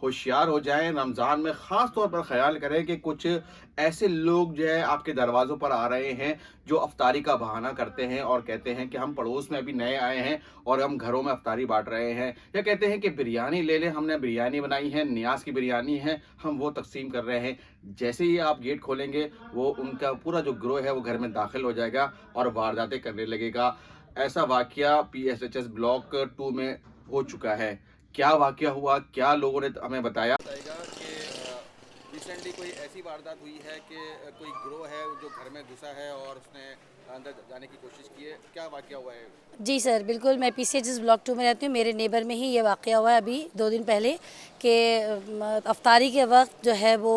होशियार हो जाएँ, रमज़ान में ख़ास तौर पर ख़्याल करें कि कुछ ऐसे लोग जो है आपके दरवाज़ों पर आ रहे हैं, जो अफ़्तारी का बहाना करते हैं और कहते हैं कि हम पड़ोस में अभी नए आए हैं और हम घरों में अफ़्तारी बाँट रहे हैं। या कहते हैं कि बिरयानी ले लें, हमने बिरयानी बनाई है, नियाज़ की बिरयानी है, हम वो तक़सीम कर रहे हैं। जैसे ही आप गेट खोलेंगे, वो उनका पूरा जो गिरोह है वो घर में दाख़िल हो जाएगा और वारदातें करने लगेगा। ऐसा वाक़या पीएसएचएस ब्लॉक 2 में हो चुका है। क्या वाक़या हुआ? क्या लोगों ने हमें बताया? बताएगा कि रिसेंटली कोई ऐसी वारदात हुई है कि कोई गिरोह है जो घर में घुसा है और उसने अंदर जाने की कोशिश की है। क्या वाक़या हुआ है? जी सर, बिल्कुल मैं पीसीएचएस ब्लॉक 2 में रहती हूँ। मेरे नेबर में ही ये वाक़या हुआ है अभी 2 दिन पहले कि अफ़्तारी के वक़्त जो है वो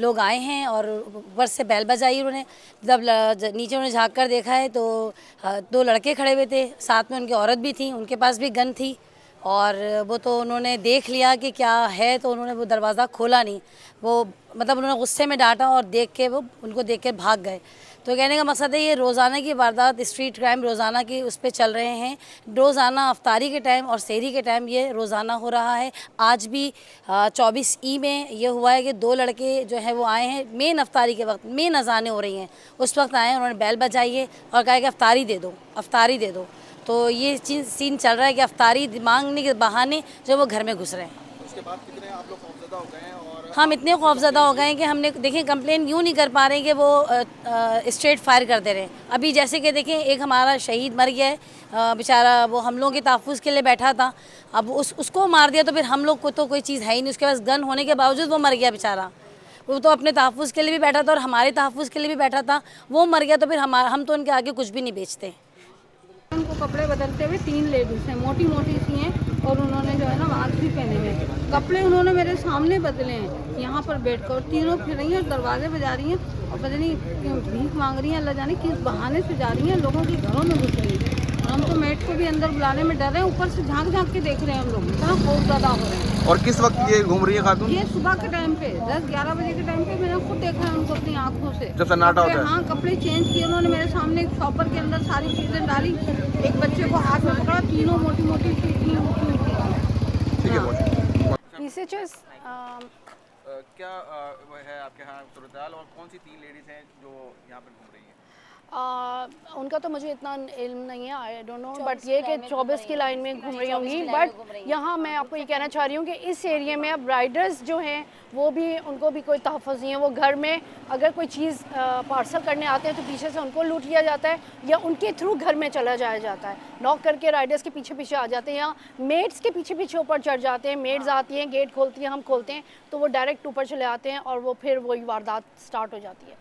लोग आए हैं और ऊपर से बेल बजाई उन्होंने। जब नीचे उन्होंने झाँक कर देखा है तो 2 लड़के खड़े हुए थे, साथ में उनकी औरत भी थी, उनके पास भी गन थी और वो तो उन्होंने देख लिया कि क्या है तो उन्होंने वो दरवाज़ा खोला नहीं। वो मतलब उन्होंने गुस्से में डाँटा और देख के वो उनको देख के भाग गए। तो कहने का मकसद है ये रोज़ाना की वारदात, स्ट्रीट क्राइम रोज़ाना की उस पे चल रहे हैं। रोज़ाना अफ्तारी के टाइम और सहरी के टाइम ये रोज़ाना हो रहा है। आज भी 24 में ये हुआ है कि 2 लड़के जो है वो आए हैं मेन अफ्तारी के वक्त, मेन अज़ानें हो रही हैं उस वक्त आए हैं, उन्होंने बैल बजाई है और कहा कि अफ्तारी दे दो, अफ्तारी दे दो। तो ये चीज़ सीन चल रहा है कि अफ्तारी मांगने के बहाने जो वो घर में घुस रहे हैं। उसके बाद कितने आप लोग खौफज़दा हो गए हैं और हम इतने आपने खौफज़दा हो कंप्लेन गए हैं कि हमने देखिए कंप्लेन यूँ नहीं कर पा रहे हैं कि वो स्ट्रेट फायर करते रहे। अभी जैसे कि देखिए एक हमारा शहीद मर गया है, बेचारा वो हम लोगों के तहफ़्फ़ुज़ के लिए बैठा था। अब उसको मार दिया तो फिर हम लोग को तो कोई चीज़ है ही नहीं, उसके पास गन होने के बावजूद वो मर गया बेचारा। वो तो अपने तहफ़्फ़ुज़ के लिए भी बैठा था और हमारे तहफ़्फ़ुज़ के लिए भी बैठा था, वो मर गया तो फिर हम तो उनके आगे कुछ भी नहीं बेचते। उनको कपड़े बदलते हुए 3 लेडीज हैं, मोटी मोटी सी हैं और उन्होंने जो है ना मास्क भी पहने हुए हैं। कपड़े उन्होंने मेरे सामने बदले हैं यहाँ पर बैठकर, तीनों फिर रही हैं और दरवाजे बजा रही हैं और पता नहीं क्यों भीख मांग रही हैं, अल्लाह जाने किस बहाने से जा रही हैं, लोगों के घरों में घुस रही हैं। और हम तो मेट को भी अंदर बुलाने में डर रहे हैं, ऊपर से झाँक झाँक के देख रहे हैं हम लोग, इतना खौफ ज़्यादा हो रहे हैं। और किस वक़्त ये घूम रही है खातून? ये सुबह के टाइम पे 10-11 बजे के टाइम पे मैंने खुद देखा है उनको अपनी आँखों से। जब सन्नाटा होता है? हाँ, कपड़े चेंज किए उन्होंने, मेरे सामने एक शॉपर के अंदर सारी चीज़ें डाली, एक बच्चे को हाथ में पकड़ा, तीनों मोटी मोटी सी थी, ठीक है, बहुत पीसीएचएस क्या वो है आपके यहाँ सूरत-ए-हाल और कौन-सी 3 लेडीज़ हैं जो यहाँ पर घूम रही हैं? उनका तो मुझे इतना इल्म नहीं है, आई डोंट नो, बट ये कि 24 की लाइन में घूम रही होंगी। बट यहाँ मैं आपको ये कहना चाह रही हूँ कि इस एरिया में अब राइडर्स जो हैं वो भी, उनको भी कोई तहफ़्फ़ुज़ नहीं है। वो घर में अगर कोई चीज़ पार्सल करने आते हैं तो पीछे से उनको लूट लिया जाता है या उनके थ्रू घर में चला जाया जाता है। नॉक करके राइडर्स के पीछे पीछे आ जाते हैं या मेड्स के पीछे पीछे ऊपर चढ़ जाते हैं। मेड्स आती हैं, गेट खोलती हैं, हम खोलते हैं तो वो डायरेक्ट ऊपर चले आते हैं और वो फिर वही वारदात स्टार्ट हो जाती है।